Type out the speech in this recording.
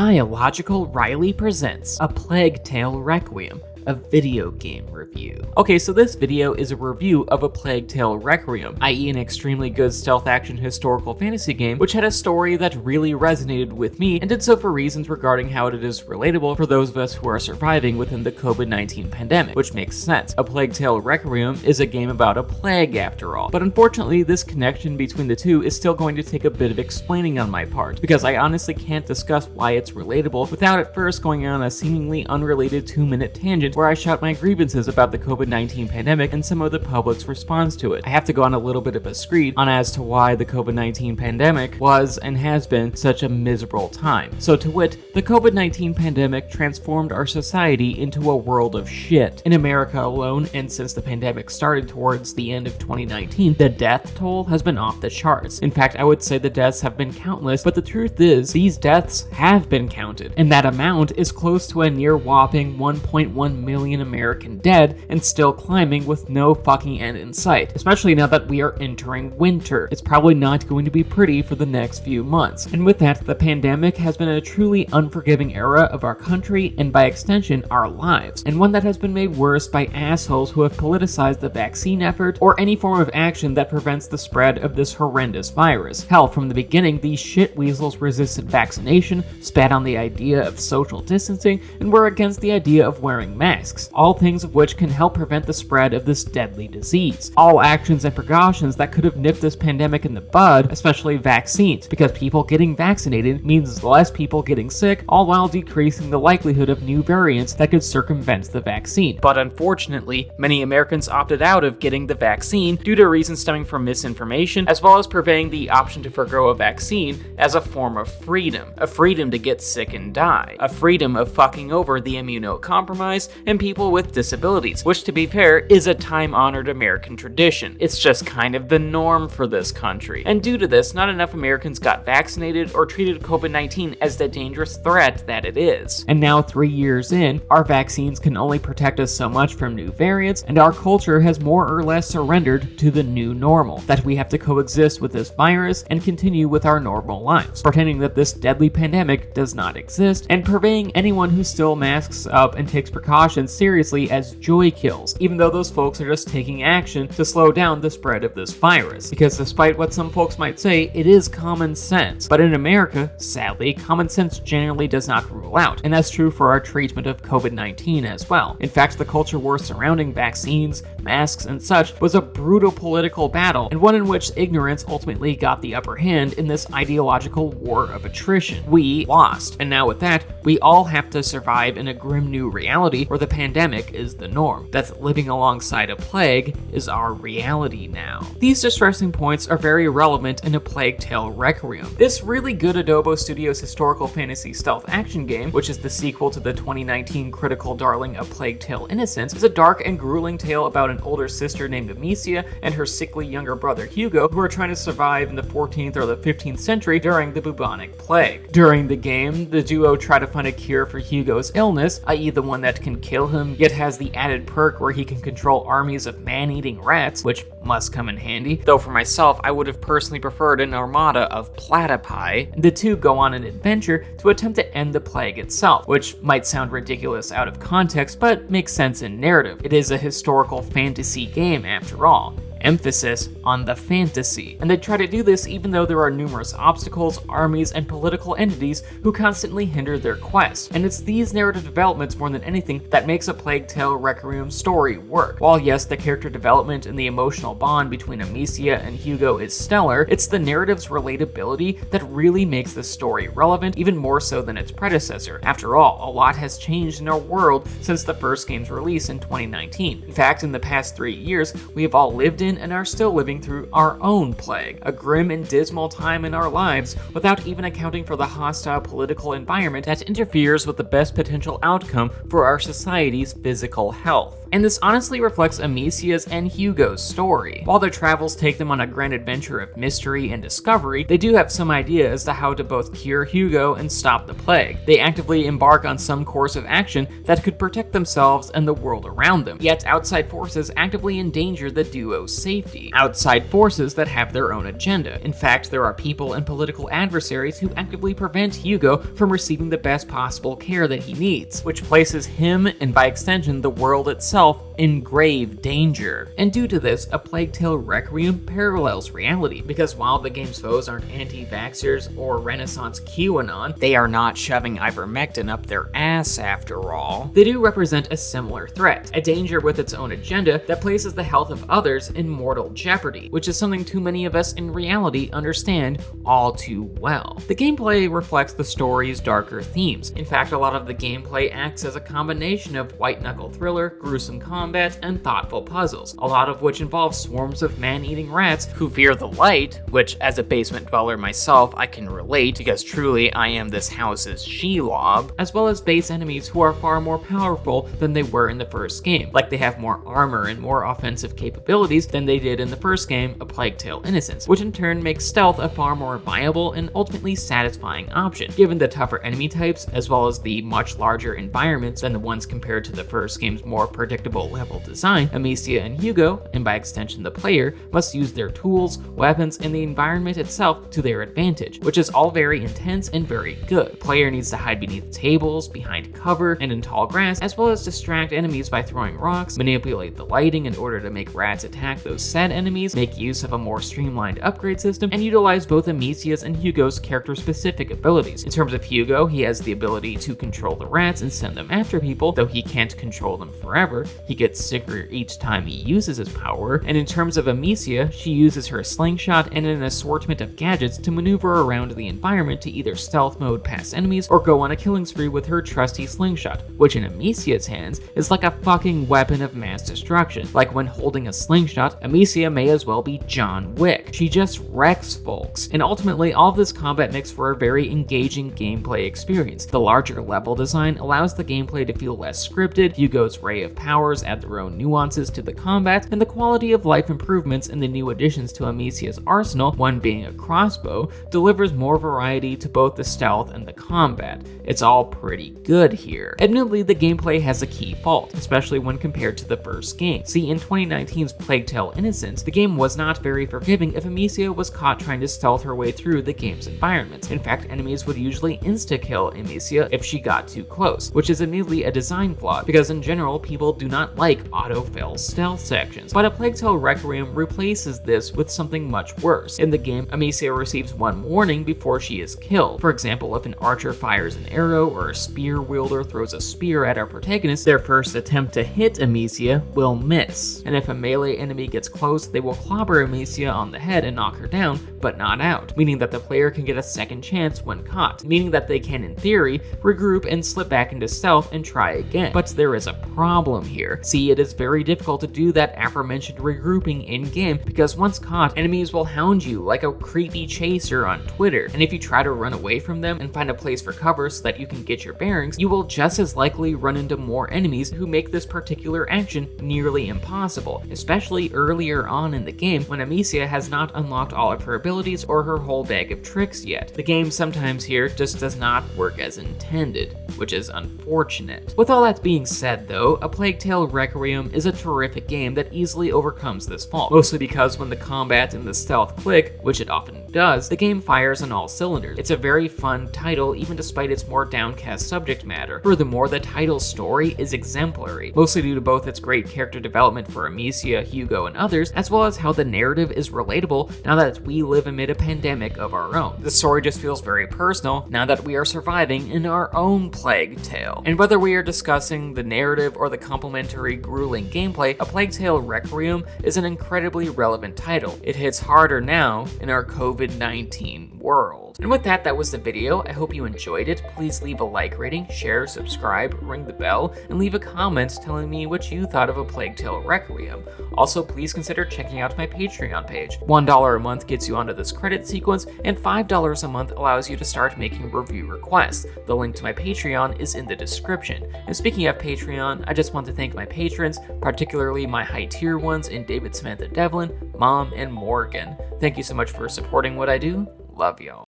Dialogical Riley presents A Plague Tale Requiem, a video game review. Okay, so this video is a review of A Plague Tale Requiem, i.e. an extremely good stealth action historical fantasy game which had a story that really resonated with me and did so for reasons regarding how it is relatable for those of us who are surviving within the COVID-19 pandemic, which makes sense. A Plague Tale Requiem is a game about a plague after all, but unfortunately this connection between the two is still going to take a bit of explaining on my part, because I honestly can't discuss why it's relatable without at first going on a seemingly unrelated 2-minute tangent where I shout my grievances about the COVID-19 pandemic and some of the public's response to it. I have to go on a little bit of a screed on as to why the COVID-19 pandemic was and has been such a miserable time. So to wit, the COVID-19 pandemic transformed our society into a world of shit. In America alone, and since the pandemic started towards the end of 2019, the death toll has been off the charts. In fact, I would say the deaths have been countless, but the truth is, these deaths have been counted, and that amount is close to a near whopping 1.1 million American dead and still climbing with no fucking end in sight, especially now that we are entering winter. It's probably not going to be pretty for the next few months. And with that, the pandemic has been a truly unforgiving era of our country and by extension our lives, and one that has been made worse by assholes who have politicized the vaccine effort or any form of action that prevents the spread of this horrendous virus. Hell, from the beginning, these shit weasels resisted vaccination, spat on the idea of social distancing, and were against the idea of wearing masks. All things of which can help prevent the spread of this deadly disease. All actions and precautions that could have nipped this pandemic in the bud, especially vaccines, because people getting vaccinated means less people getting sick, all while decreasing the likelihood of new variants that could circumvent the vaccine. But unfortunately, many Americans opted out of getting the vaccine due to reasons stemming from misinformation, as well as purveying the option to forgo a vaccine as a form of freedom. A freedom to get sick and die. A freedom of fucking over the immunocompromised and people with disabilities, which to be fair is a time-honored American tradition. It's just kind of the norm for this country. And due to this, not enough Americans got vaccinated or treated COVID-19 as the dangerous threat that it is. And now 3 years in, our vaccines can only protect us so much from new variants, and our culture has more or less surrendered to the new normal, that we have to coexist with this virus and continue with our normal lives, pretending that this deadly pandemic does not exist, and purveying anyone who still masks up and takes precautions seriously as joy kills, even though those folks are just taking action to slow down the spread of this virus. Because despite what some folks might say, it is common sense. But in America, sadly, common sense generally does not rule out, and that's true for our treatment of COVID-19 as well. In fact, the culture war surrounding vaccines, masks, and such was a brutal political battle, and one in which ignorance ultimately got the upper hand in this ideological war of attrition. We lost, and now with that, we all have to survive in a grim new reality where the pandemic is the norm. That's living alongside a plague is our reality now. These distressing points are very relevant in A Plague Tale Requiem. This really good Asobo Studios historical fantasy stealth action game, which is the sequel to the 2019 critical darling A Plague Tale Innocence, is a dark and grueling tale about an older sister named Amicia and her sickly younger brother Hugo, who are trying to survive in the 14th or the 15th century during the bubonic plague. During the game, the duo try to find a cure for Hugo's illness, i.e. the one that can kill him, yet has the added perk where he can control armies of man-eating rats, which must come in handy. Though for myself, I would have personally preferred an armada of platypi. The two go on an adventure to attempt to end the plague itself, which might sound ridiculous out of context, but makes sense in narrative. It is a historical fantasy game after all. Emphasis on the fantasy. And they try to do this even though there are numerous obstacles, armies, and political entities who constantly hinder their quest. And it's these narrative developments more than anything that makes A Plague Tale Requiem story work. While yes, the character development and the emotional bond between Amicia and Hugo is stellar, it's the narrative's relatability that really makes the story relevant, even more so than its predecessor. After all, a lot has changed in our world since the first game's release in 2019. In fact, in the past 3 years, we have all lived in and are still living through our own plague, a grim and dismal time in our lives without even accounting for the hostile political environment that interferes with the best potential outcome for our society's physical health. And this honestly reflects Amicia's and Hugo's story. While their travels take them on a grand adventure of mystery and discovery, they do have some idea as to how to both cure Hugo and stop the plague. They actively embark on some course of action that could protect themselves and the world around them, yet outside forces actively endanger the duo's safety. Outside forces that have their own agenda. In fact, there are people and political adversaries who actively prevent Hugo from receiving the best possible care that he needs, which places him, and by extension the world itself, in grave danger. And due to this, A Plague Tale Requiem parallels reality, because while the game's foes aren't anti-vaxxers or Renaissance QAnon, they are not shoving ivermectin up their ass after all. They do represent a similar threat, a danger with its own agenda that places the health of others in mortal jeopardy, which is something too many of us in reality understand all too well. The gameplay reflects the story's darker themes. In fact, a lot of the gameplay acts as a combination of white-knuckle thriller, gruesome combat, and thoughtful puzzles, a lot of which involve swarms of man-eating rats who fear the light, which as a basement dweller myself I can relate because truly I am this house's Shelob, as well as base enemies who are far more powerful than they were in the first game, like they have more armor and more offensive capabilities than they did in the first game, A Plague Tale Innocence, which in turn makes stealth a far more viable and ultimately satisfying option, given the tougher enemy types as well as the much larger environments than the ones compared to the first game's more predictable level design. Amicia and Hugo, and by extension the player, must use their tools, weapons, and the environment itself to their advantage, which is all very intense and very good. The player needs to hide beneath tables, behind cover, and in tall grass, as well as distract enemies by throwing rocks, manipulate the lighting in order to make rats attack those said enemies, make use of a more streamlined upgrade system, and utilize both Amicia's and Hugo's character-specific abilities. In terms of Hugo, he has the ability to control the rats and send them after people, though he can't control them forever. He gets sicker each time he uses his power. And in terms of Amicia, she uses her slingshot and an assortment of gadgets to maneuver around the environment to either stealth mode past enemies or go on a killing spree with her trusty slingshot, which in Amicia's hands is like a fucking weapon of mass destruction. Like when holding a slingshot, Amicia may as well be John Wick. She just wrecks folks. And ultimately, all of this combat makes for a very engaging gameplay experience. The larger level design allows the gameplay to feel less scripted, Hugo's ray of powers add their own nuances to the combat, and the quality of life improvements in the new additions to Amicia's arsenal, one being a crossbow, delivers more variety to both the stealth and the combat. It's all pretty good here. Admittedly, the gameplay has a key fault, especially when compared to the first game. See, in 2019's Plague Tale Innocence, the game was not very forgiving if Amicia was caught trying to stealth her way through the game's environments. In fact, enemies would usually insta-kill Amicia if she got too close, which is immediately a design flaw, because in general, people do not like auto-fail stealth sections. But A Plague Tale Requiem replaces this with something much worse. In the game, Amicia receives one warning before she is killed. For example, if an archer fires an arrow or a spear wielder throws a spear at our protagonist, their first attempt to hit Amicia will miss. And if a melee enemy gets close, they will clobber Amicia on the head and knock her down, but not out, meaning that the player can get a second chance when caught, meaning that they can, in theory, regroup and slip back into stealth and try again. But there is a problem here. See, it is very difficult to do that aforementioned regrouping in-game, because once caught, enemies will hound you like a creepy chaser on Twitter, and if you try to run away from them and find a place for cover so that you can get your bearings, you will just as likely run into more enemies who make this particular action nearly impossible, especially earlier on in the game when Amicia has not unlocked all of her abilities or her whole bag of tricks yet. The game sometimes here just does not work as intended, which is unfortunate. With all that being said though, A Plague Tale Requiem is a terrific game that easily overcomes this fault, mostly because when the combat and the stealth click, which it often does, the game fires on all cylinders. It's a very fun title even despite its more downcast subject matter. Furthermore, the title's story is exemplary, mostly due to both its great character development for Amicia, Hugo, and others, as well as how the narrative is relatable now that we live amid a pandemic of our own. The story just feels very personal now that we are surviving in our own Plague Tale. And whether we are discussing the narrative or the complementary grueling gameplay, A Plague Tale Requiem is an incredibly relevant title. It hits harder now in our COVID-19 world. And with that, that was the video. I hope you enjoyed it. Please leave a like rating, share, subscribe, ring the bell, and leave a comment telling me what you thought of A Plague Tale Requiem. Also, please consider checking out my Patreon page. $1 a month gets you on onto this credit sequence, and $5 a month allows you to start making review requests. The link to my Patreon is in the description. And speaking of Patreon, I just want to thank my patrons, particularly my high tier ones in David, Samantha, Devlin, Mom, and Morgan. Thank you so much for supporting what I do. Love y'all.